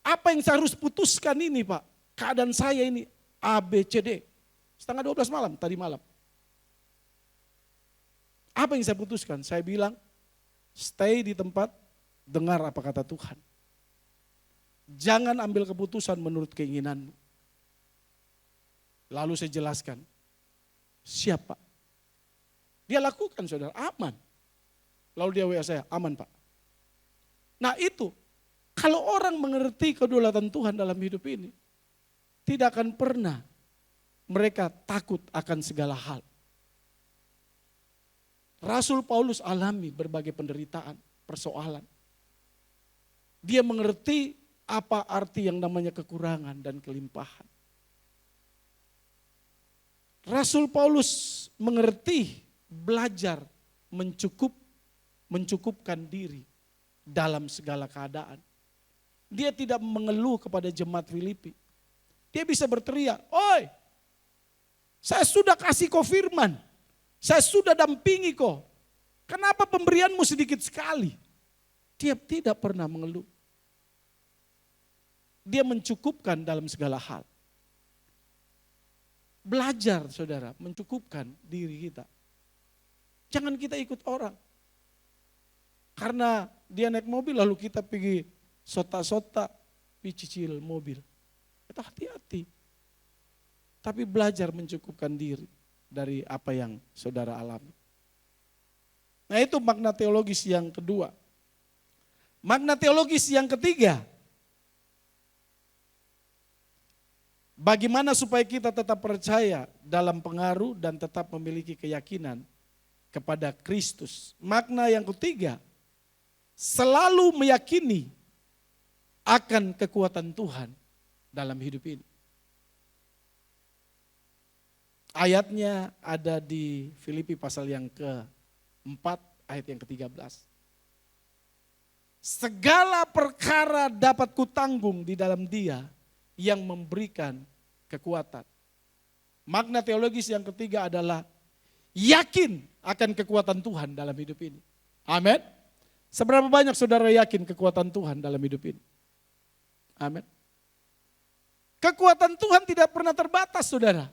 apa yang saya harus putuskan ini Pak? Keadaan saya ini ABCD. Setengah 12 malam, tadi malam. Apa yang saya putuskan? Saya bilang, stay di tempat, dengar apa kata Tuhan. Jangan ambil keputusan menurut keinginanmu. Lalu saya jelaskan, siapa? Dia lakukan saudara, aman. Lalu dia WA saya, aman Pak. Nah itu, kalau orang mengerti kedaulatan Tuhan dalam hidup ini, tidak akan pernah mereka takut akan segala hal. Rasul Paulus alami berbagai penderitaan, persoalan. Dia mengerti apa arti yang namanya kekurangan dan kelimpahan. Rasul Paulus mengerti, belajar mencukupkan diri dalam segala keadaan. Dia tidak mengeluh kepada jemaat Filipi. Dia bisa berteriak, oi, saya sudah kasih kau firman, saya sudah dampingi kau. Kenapa pemberianmu sedikit sekali? Dia tidak pernah mengeluh. Dia mencukupkan dalam segala hal. Belajar saudara, mencukupkan diri kita. Jangan kita ikut orang. Karena dia naik mobil lalu kita pergi sota-sota, cicil mobil. Itu hati-hati. Tapi belajar mencukupkan diri dari apa yang saudara alami. Nah itu makna teologis yang kedua. Makna teologis yang ketiga. Bagaimana supaya kita tetap percaya dalam pengaruh dan tetap memiliki keyakinan kepada Kristus. Makna yang ketiga, selalu meyakini akan kekuatan Tuhan dalam hidup ini. Ayatnya ada di Filipi pasal yang ke-4 ayat yang ke-13. Segala perkara dapat kutanggung di dalam Dia yang memberikan kekuatan. Makna teologis yang ketiga adalah yakin akan kekuatan Tuhan dalam hidup ini. Amin. Seberapa banyak saudara yakin kekuatan Tuhan dalam hidup ini? Amin. Kekuatan Tuhan tidak pernah terbatas saudara.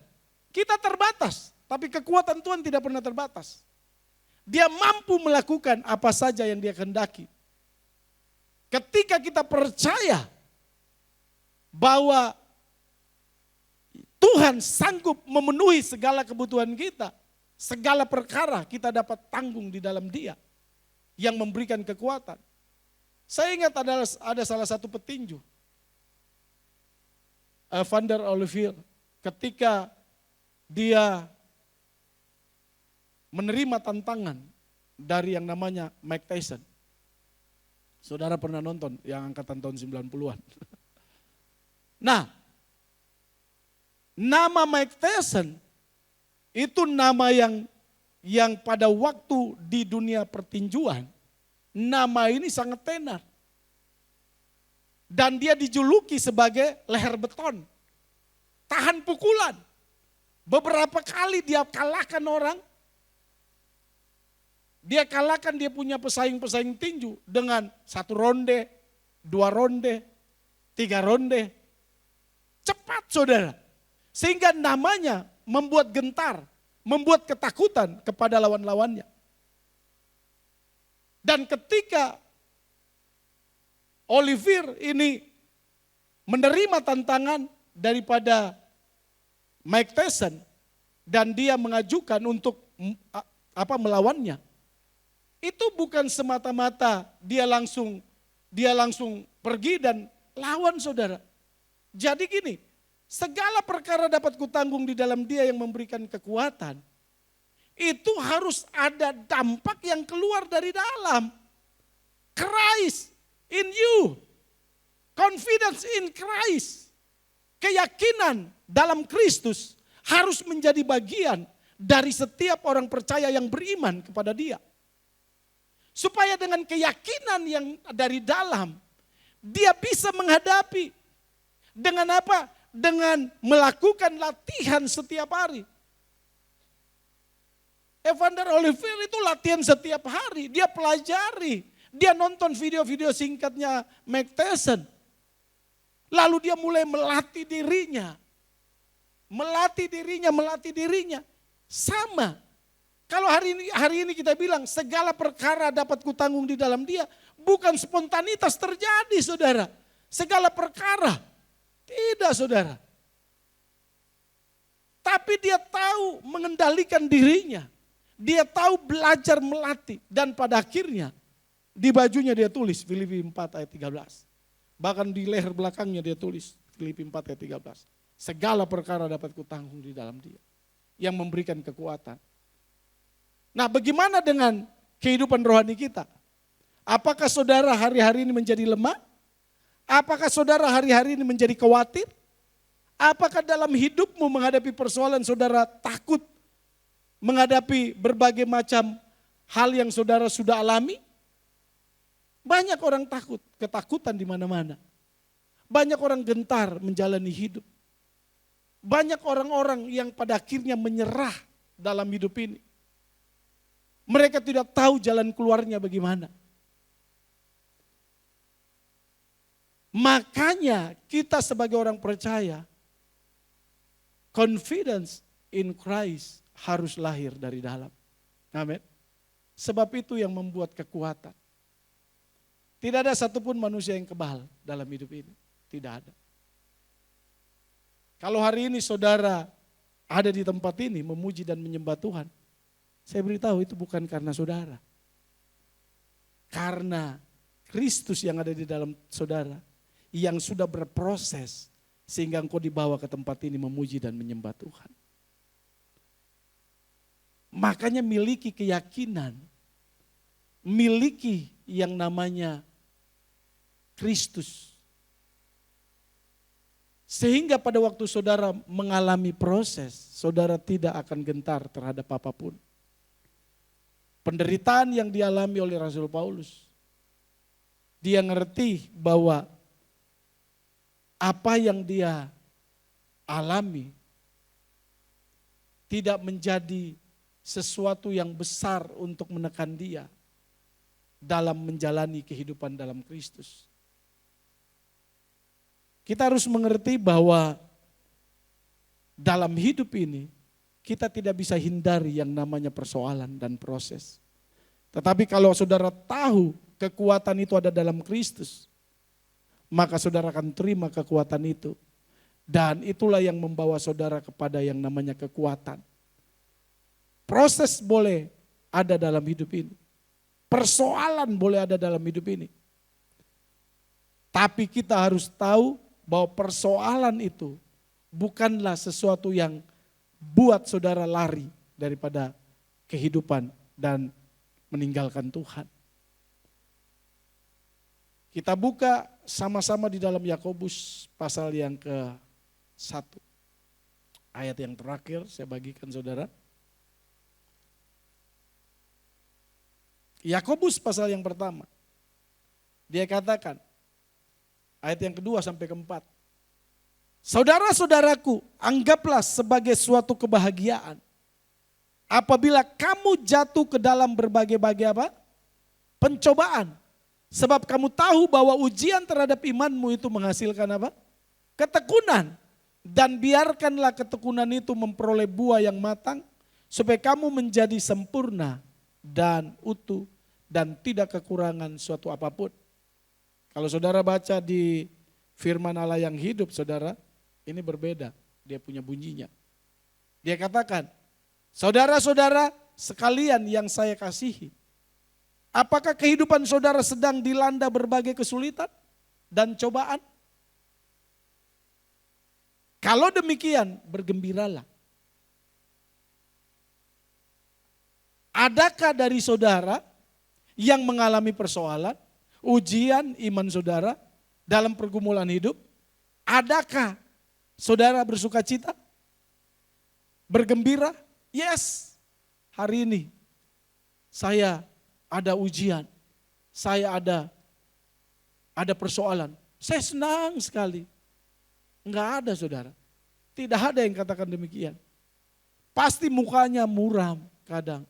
Kita terbatas, tapi kekuatan Tuhan tidak pernah terbatas. Dia mampu melakukan apa saja yang Dia kehendaki. Ketika kita percaya bahwa Tuhan sanggup memenuhi segala kebutuhan kita, segala perkara kita dapat tanggung di dalam Dia yang memberikan kekuatan. Saya ingat ada salah satu petinju, Evander Holyfield, ketika dia menerima tantangan dari yang namanya Mike Tyson. Saudara pernah nonton yang angkatan tahun 90-an. Nah, nama Mike Tyson itu nama yang pada waktu di dunia pertinjuan, nama ini sangat tenar. Dan dia dijuluki sebagai leher beton. Tahan pukulan. Beberapa kali dia kalahkan orang. Dia kalahkan dia punya pesaing-pesaing tinju dengan 1 ronde, 2 ronde, 3 ronde. Cepat saudara. Sehingga namanya membuat gentar, membuat ketakutan kepada lawan-lawannya. Dan ketika Olivier ini menerima tantangan daripada Mike Tyson dan dia mengajukan untuk melawannya. Itu bukan semata-mata dia langsung pergi dan lawan saudara. Jadi gini, segala perkara dapat kutanggung di dalam dia yang memberikan kekuatan. Itu harus ada dampak yang keluar dari dalam. Christ in you. Confidence in Christ. Keyakinan dalam Kristus harus menjadi bagian dari setiap orang percaya yang beriman kepada dia. Supaya dengan keyakinan yang dari dalam, dia bisa menghadapi. Dengan apa? Dengan melakukan latihan setiap hari. Evander Holyfield itu latihan setiap hari, dia pelajari. Dia nonton video-video singkatnya Mike Tyson. Lalu dia mulai melatih dirinya. Melatih dirinya. Sama. Kalau hari ini kita bilang segala perkara dapat kutanggung di dalam dia. Bukan spontanitas terjadi saudara. Segala perkara. Tidak saudara. Tapi dia tahu mengendalikan dirinya. Dia tahu belajar melatih. Dan pada akhirnya di bajunya dia tulis Filipi 4 ayat 13. Bahkan di leher belakangnya dia tulis Filipi 4 ayat 13. Segala perkara dapat kutanggung di dalam dia. Yang memberikan kekuatan. Nah bagaimana dengan kehidupan rohani kita? Apakah saudara hari-hari ini menjadi lemah? Apakah saudara hari-hari ini menjadi khawatir? Apakah dalam hidupmu menghadapi persoalan saudara takut? Menghadapi berbagai macam hal yang saudara sudah alami? Banyak orang takut, ketakutan di mana-mana. Banyak orang gentar menjalani hidup. Banyak orang-orang yang pada akhirnya menyerah dalam hidup ini. Mereka tidak tahu jalan keluarnya bagaimana. Makanya kita sebagai orang percaya, confidence in Christ harus lahir dari dalam. Amin. Sebab itu yang membuat kekuatan. Tidak ada satupun manusia yang kebal dalam hidup ini. Tidak ada. Kalau hari ini saudara ada di tempat ini memuji dan menyembah Tuhan, saya beritahu itu bukan karena saudara. Karena Kristus yang ada di dalam saudara, yang sudah berproses sehingga engkau dibawa ke tempat ini memuji dan menyembah Tuhan. Makanya miliki keyakinan, miliki yang namanya Kristus. Sehingga pada waktu saudara mengalami proses, saudara tidak akan gentar terhadap apapun. Penderitaan yang dialami oleh Rasul Paulus, dia ngerti bahwa apa yang dia alami tidak menjadi sesuatu yang besar untuk menekan dia dalam menjalani kehidupan dalam Kristus. Kita harus mengerti bahwa dalam hidup ini kita tidak bisa hindari yang namanya persoalan dan proses. Tetapi kalau saudara tahu kekuatan itu ada dalam Kristus, maka saudara akan terima kekuatan itu. Dan itulah yang membawa saudara kepada yang namanya kekuatan. Proses boleh ada dalam hidup ini. Persoalan boleh ada dalam hidup ini. Tapi kita harus tahu bahwa persoalan itu bukanlah sesuatu yang buat saudara lari daripada kehidupan dan meninggalkan Tuhan. Kita buka sama-sama di dalam Yakobus pasal yang ke-1. Ayat yang terakhir saya bagikan saudara. Yakobus pasal yang pertama. Dia katakan, Ayat yang kedua sampai keempat. Saudara-saudaraku, anggaplah sebagai suatu kebahagiaan apabila kamu jatuh ke dalam berbagai-bagai apa? Pencobaan. Sebab kamu tahu bahwa ujian terhadap imanmu itu menghasilkan apa? Ketekunan. Dan biarkanlah ketekunan itu memperoleh buah yang matang supaya kamu menjadi sempurna dan utuh dan tidak kekurangan suatu apapun. Kalau saudara baca di firman Allah yang hidup, saudara, ini berbeda. Dia punya bunyinya. Dia katakan, saudara-saudara sekalian yang saya kasihi, apakah kehidupan saudara sedang dilanda berbagai kesulitan dan cobaan? Kalau demikian, bergembiralah. Adakah dari saudara yang mengalami persoalan, ujian iman saudara dalam pergumulan hidup? Adakah saudara bersuka cita? Bergembira? Yes, hari ini saya ada ujian, saya ada persoalan. Saya senang sekali. Enggak ada saudara. Tidak ada yang katakan demikian. Pasti mukanya muram kadang.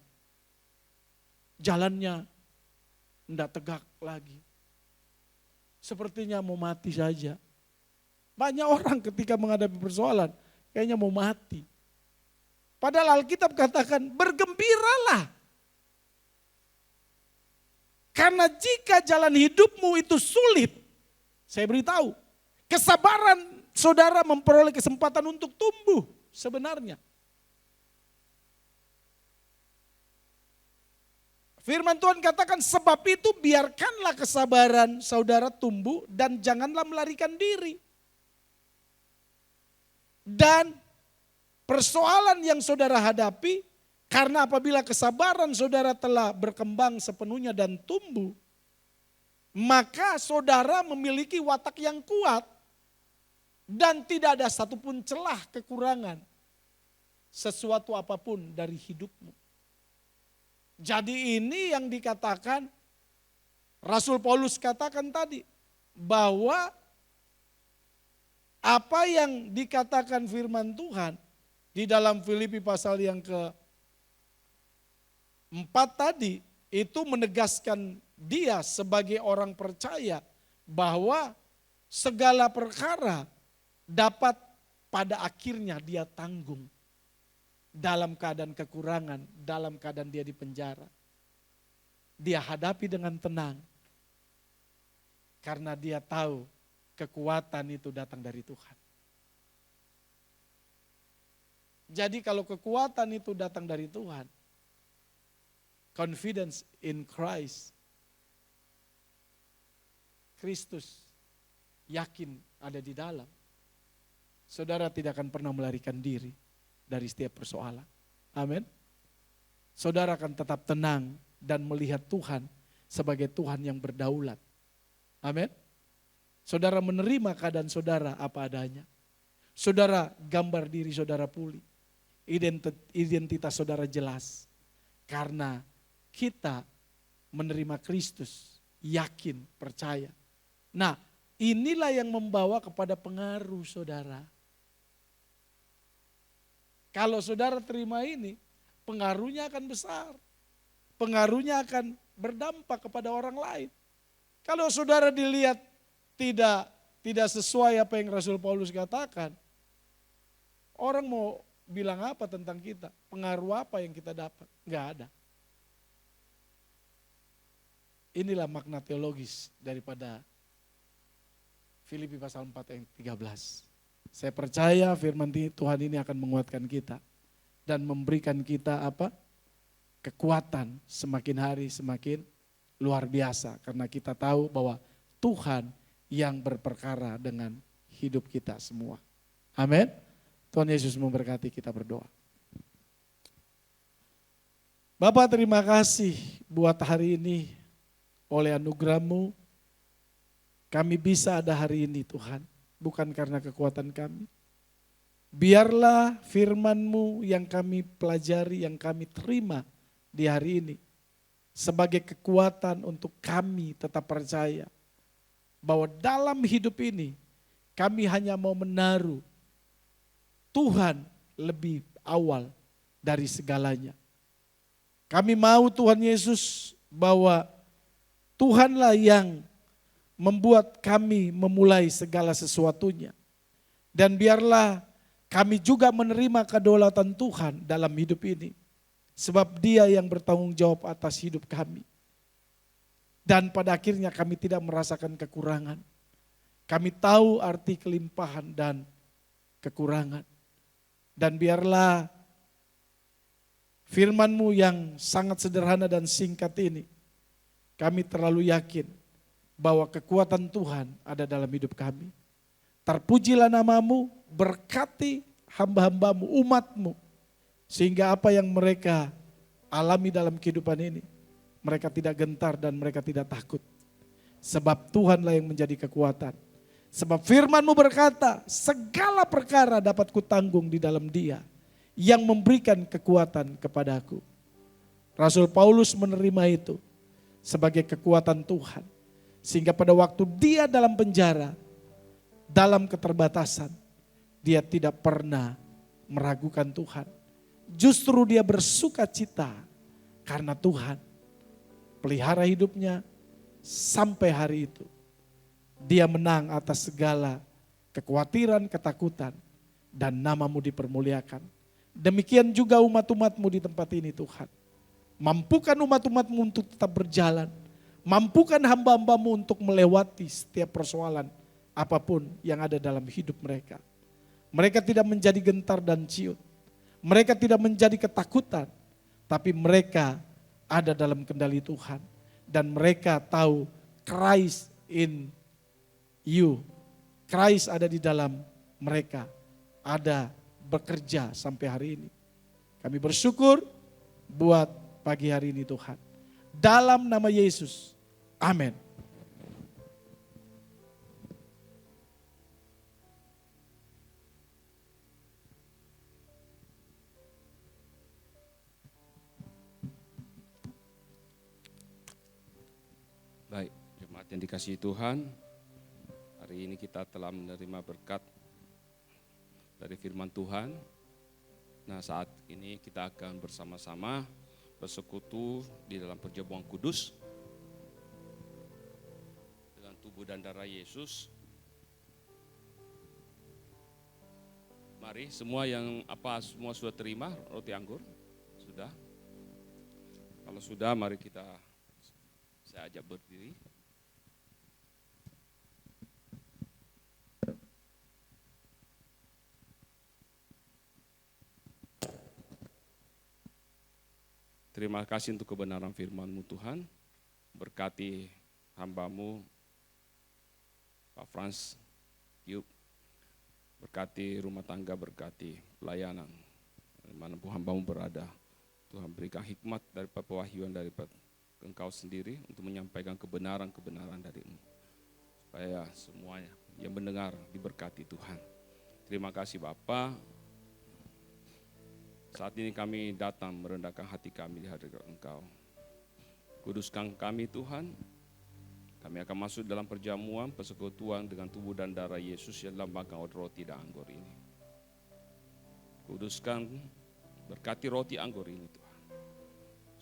Jalannya enggak tegak lagi. Sepertinya mau mati saja. Banyak orang ketika menghadapi persoalan kayaknya mau mati. Padahal Alkitab katakan bergembiralah. Karena jika jalan hidupmu itu sulit, saya beritahu, kesabaran saudara memperoleh kesempatan untuk tumbuh sebenarnya. Firman Tuhan katakan sebab itu biarkanlah kesabaran saudara tumbuh dan janganlah melarikan diri. Dan persoalan yang saudara hadapi, karena apabila kesabaran saudara telah berkembang sepenuhnya dan tumbuh, maka saudara memiliki watak yang kuat dan tidak ada satupun celah kekurangan sesuatu apapun dari hidupmu. Jadi ini yang dikatakan Rasul Paulus katakan tadi, bahwa apa yang dikatakan firman Tuhan di dalam Filipi pasal yang ke-4 tadi, itu menegaskan dia sebagai orang percaya bahwa segala perkara dapat pada akhirnya dia tanggung dalam keadaan kekurangan, dalam keadaan dia di penjara. Dia hadapi dengan tenang karena dia tahu kekuatan itu datang dari Tuhan. Jadi kalau kekuatan itu datang dari Tuhan, confidence in Christ, Kristus yakin ada di dalam, saudara tidak akan pernah melarikan diri dari setiap persoalan. Amin. Saudara akan tetap tenang dan melihat Tuhan sebagai Tuhan yang berdaulat. Amin. Saudara menerima keadaan saudara apa adanya. Saudara gambar diri saudara pulih. Identitas saudara jelas. Karena kita menerima Kristus, yakin, percaya. Nah, inilah yang membawa kepada pengaruh saudara. Kalau saudara terima ini, pengaruhnya akan besar. Pengaruhnya akan berdampak kepada orang lain. Kalau saudara dilihat tidak sesuai apa yang Rasul Paulus katakan, orang mau bilang apa tentang kita? Pengaruh apa yang kita dapat? Enggak ada. Inilah makna teologis daripada Filipi pasal 4 ayat 13. Saya percaya firman Tuhan ini akan menguatkan kita dan memberikan kita apa? Kekuatan semakin hari semakin luar biasa karena kita tahu bahwa Tuhan yang berperkara dengan hidup kita semua. Amin. Tuhan Yesus memberkati, kita berdoa. Bapak, terima kasih buat hari ini, oleh anugerah-Mu kami bisa ada hari ini Tuhan. Bukan karena kekuatan kami. Biarlah firman-Mu yang kami pelajari, yang kami terima di hari ini sebagai kekuatan untuk kami tetap percaya bahwa dalam hidup ini kami hanya mau menaruh Tuhan lebih awal dari segalanya. Kami mau Tuhan Yesus bahwa Tuhanlah yang membuat kami memulai segala sesuatunya. Dan biarlah kami juga menerima kedaulatan Tuhan dalam hidup ini. Sebab Dia yang bertanggung jawab atas hidup kami. Dan pada akhirnya kami tidak merasakan kekurangan. Kami tahu arti kelimpahan dan kekurangan. Dan biarlah firman-Mu yang sangat sederhana dan singkat ini, kami terlalu yakin bahwa kekuatan Tuhan ada dalam hidup kami. Terpujilah nama-Mu, berkati hamba-hamba-Mu, umat-Mu. Sehingga apa yang mereka alami dalam kehidupan ini, mereka tidak gentar dan mereka tidak takut. Sebab Tuhanlah yang menjadi kekuatan. Sebab firman-Mu berkata, segala perkara dapat kutanggung di dalam Dia yang memberikan kekuatan kepadaku. Rasul Paulus menerima itu sebagai kekuatan Tuhan. Sehingga pada waktu dia dalam penjara, dalam keterbatasan, dia tidak pernah meragukan Tuhan. Justru dia bersuka cita karena Tuhan pelihara hidupnya sampai hari itu. Dia menang atas segala kekhawatiran, ketakutan, dan nama-Mu dipermuliakan. Demikian juga umat-umat-Mu di tempat ini Tuhan. Mampukan umat-umat-Mu untuk tetap berjalan. Mampukan hamba-hamba-Mu untuk melewati setiap persoalan apapun yang ada dalam hidup mereka. Mereka tidak menjadi gentar dan ciut. Mereka tidak menjadi ketakutan. Tapi mereka ada dalam kendali Tuhan. Dan mereka tahu Christ in you. Christ ada di dalam mereka. Ada bekerja sampai hari ini. Kami bersyukur buat pagi hari ini Tuhan. Dalam nama Yesus. Amin. Baik, jemaat yang dikasihi Tuhan, hari ini kita telah menerima berkat dari firman Tuhan. Nah, saat ini kita akan bersama-sama bersekutu di dalam perjamuan kudus dengan tubuh dan darah Yesus. Mari semua semua sudah terima roti anggur? Sudah? Kalau sudah, mari saya ajak berdiri. Terima kasih untuk kebenaran firman-Mu Tuhan. Berkati hamba-Mu, Pak Frans, Yuk. Berkati rumah tangga, berkati pelayanan. Dimanapun hamba-Mu berada. Tuhan berikan hikmat daripada pewahyuan daripada Engkau sendiri untuk menyampaikan kebenaran-kebenaran dari-Mu. Supaya semuanya yang mendengar diberkati Tuhan. Terima kasih Bapa. Saat ini kami datang merendahkan hati kami di hadirat Engkau. Kuduskan kami Tuhan. Kami akan masuk dalam perjamuan persekutuan dengan tubuh dan darah Yesus yang dilambangkan oleh roti dan anggur ini. Kuduskan, berkati roti anggur ini Tuhan.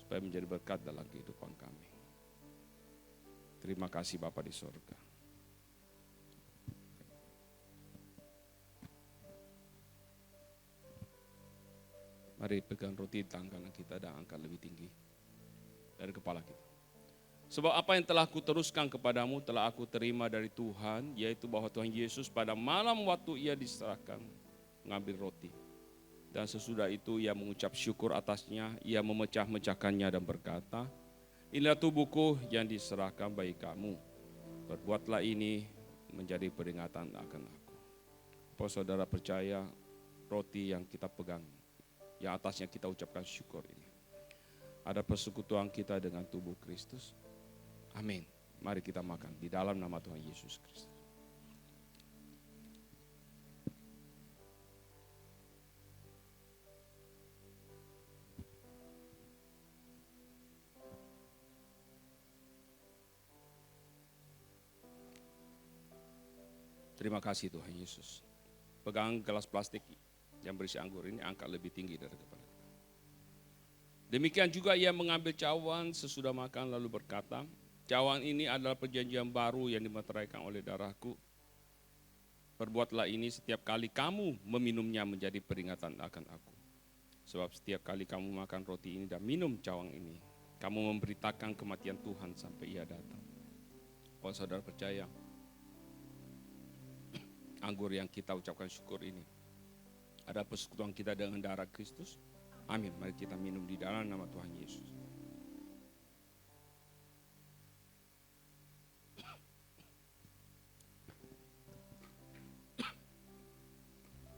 Supaya menjadi berkat dalam kehidupan kami. Terima kasih Bapa di sorga. Mari pegang roti di tangan kanan kita dan angkat lebih tinggi dari kepala kita. Sebab apa yang telah aku teruskan kepadamu telah aku terima dari Tuhan, yaitu bahwa Tuhan Yesus pada malam waktu ia diserahkan mengambil roti. Dan sesudah itu ia mengucap syukur atasnya, ia memecah-mecahkannya dan berkata, inilah tubuhku yang diserahkan bagi kamu. Perbuatlah ini menjadi peringatan akan aku. Kalau saudara percaya roti yang kita pegang, yang atasnya kita ucapkan syukur ini. Ada persekutuan kita dengan tubuh Kristus. Amin. Mari kita makan di dalam nama Tuhan Yesus Kristus. Terima kasih Tuhan Yesus. Pegang gelas plastik yang berisi anggur ini, angkat lebih tinggi dari kepala kita. Demikian juga ia mengambil cawan sesudah makan lalu berkata, cawan ini adalah perjanjian baru yang dimeteraikan oleh darahku. Perbuatlah ini setiap kali kamu meminumnya menjadi peringatan akan aku. Sebab setiap kali kamu makan roti ini dan minum cawan ini, kamu memberitakan kematian Tuhan sampai ia datang. Kalau saudara percaya, anggur yang kita ucapkan syukur ini ada persekutuan kita dengan darah Kristus. Amin. Mari kita minum di dalam nama Tuhan Yesus.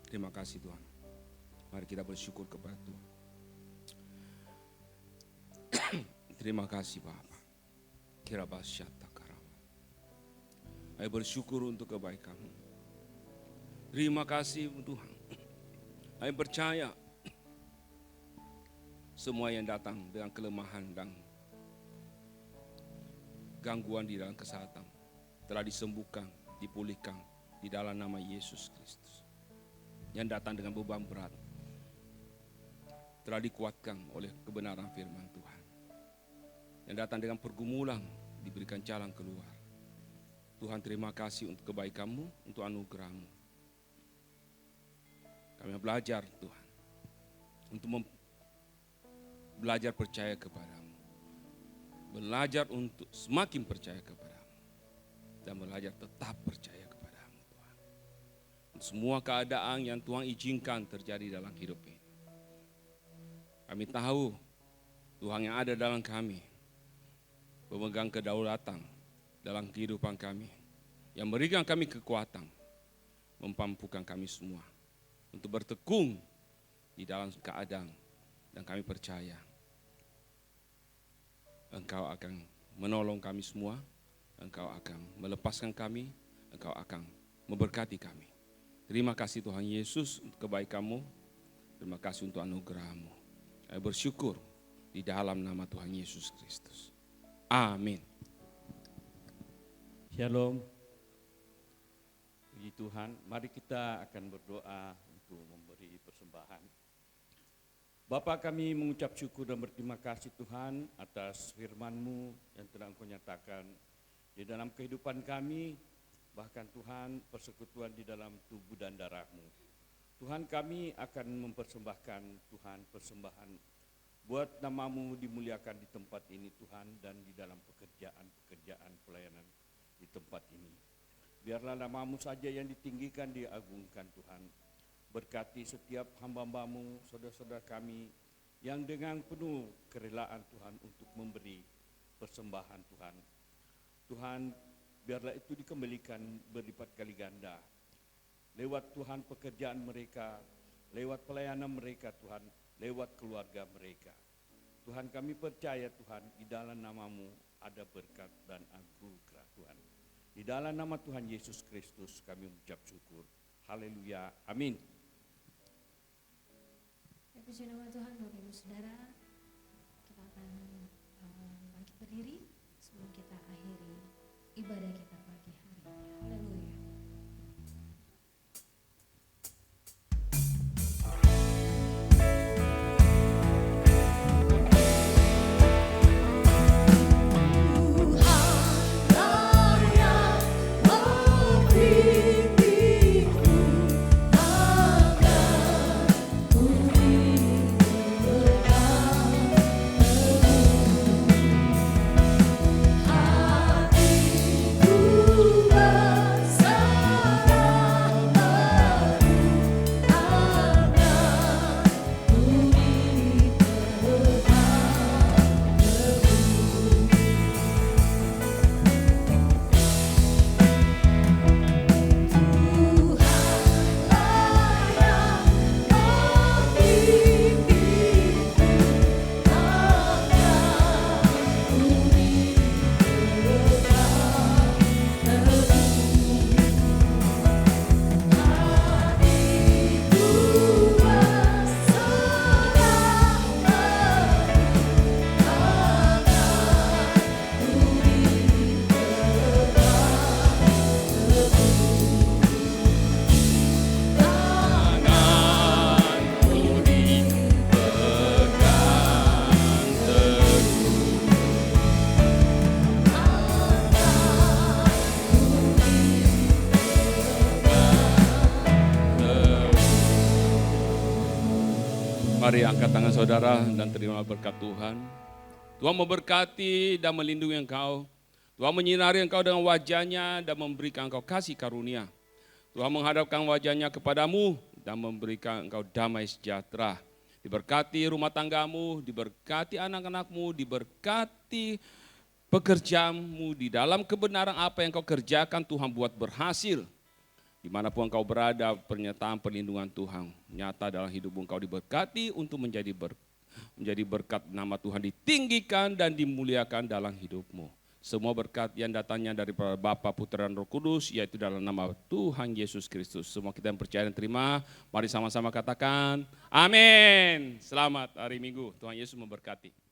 Terima kasih Tuhan. Mari kita bersyukur kepada Tuhan. Terima kasih Bapa. Kirabasyata karama. Ayo bersyukur untuk kebaikan-Mu. Terima kasih Tuhan. Ayo percaya semua yang datang dengan kelemahan dan gangguan di dalam kesehatan telah disembuhkan, dipulihkan di dalam nama Yesus Kristus. Yang datang dengan beban berat telah dikuatkan oleh kebenaran firman Tuhan. Yang datang dengan pergumulan diberikan jalan keluar. Tuhan, terima kasih untuk kebaikan-Mu, untuk anugerah-Mu. Kami belajar Tuhan untuk belajar percaya kepadamu. Belajar untuk semakin percaya kepadamu. Dan belajar tetap percaya kepadamu Tuhan. Semua keadaan yang Tuhan izinkan terjadi dalam hidup ini. Kami tahu Tuhan yang ada dalam kami. Pemegang kedaulatan dalam kehidupan kami. Yang memberikan kami kekuatan. Memampukan kami semua. Untuk bertekun di dalam keadaan. Dan kami percaya Engkau akan menolong kami semua, Engkau akan melepaskan kami, Engkau akan memberkati kami. Terima kasih Tuhan Yesus untuk kebaikan-Mu, terima kasih untuk anugerah-Mu. Saya bersyukur di dalam nama Tuhan Yesus Kristus. Amin. Shalom. Puji Tuhan, mari kita akan berdoa untuk memberi persembahan. Bapa, kami mengucap syukur dan berterima kasih Tuhan atas firman-Mu yang telah Engkau nyatakan di dalam kehidupan kami, bahkan Tuhan persekutuan di dalam tubuh dan darah-Mu. Tuhan, kami akan mempersembahkan Tuhan persembahan buat nama-Mu dimuliakan di tempat ini Tuhan, dan di dalam pekerjaan pelayanan di tempat ini. Biarlah nama-Mu saja yang ditinggikan, diagungkan Tuhan. Berkati setiap hamba-hamba-Mu, saudara-saudara kami yang dengan penuh kerelaan Tuhan untuk memberi persembahan Tuhan. Tuhan, biarlah itu dikembalikan berlipat kali ganda. Lewat Tuhan pekerjaan mereka, lewat pelayanan mereka Tuhan, lewat keluarga mereka. Tuhan, kami percaya Tuhan, di dalam nama-Mu ada berkat dan anugerah Tuhan. Di dalam nama Tuhan Yesus Kristus kami mengucap syukur. Haleluya. Amin. Puji nama Tuhan, Bapak Ibu Saudara, kita akan bangkit berdiri sebelum kita akhiri ibadah kita pagi hari ini. Haleluya. Tuhan Mari angkat tangan saudara dan terima berkat Tuhan. Tuhan memberkati dan melindungi engkau. Tuhan menyinari engkau dengan wajahnya dan memberikan engkau kasih karunia. Tuhan menghadapkan wajahnya kepadamu dan memberikan engkau damai sejahtera. Diberkati rumah tanggamu, diberkati anak-anakmu, diberkati pekerjaanmu. Di dalam kebenaran apa yang kau kerjakan Tuhan buat berhasil. Dimanapun engkau berada, pernyataan perlindungan Tuhan nyata dalam hidupmu. Engkau diberkati untuk menjadi berkat, nama Tuhan ditinggikan dan dimuliakan dalam hidupmu. Semua berkat yang datangnya dari Bapa, Putra, dan Roh Kudus, yaitu dalam nama Tuhan Yesus Kristus. Semua kita yang percaya dan terima, mari sama-sama katakan amin. Selamat hari Minggu, Tuhan Yesus memberkati.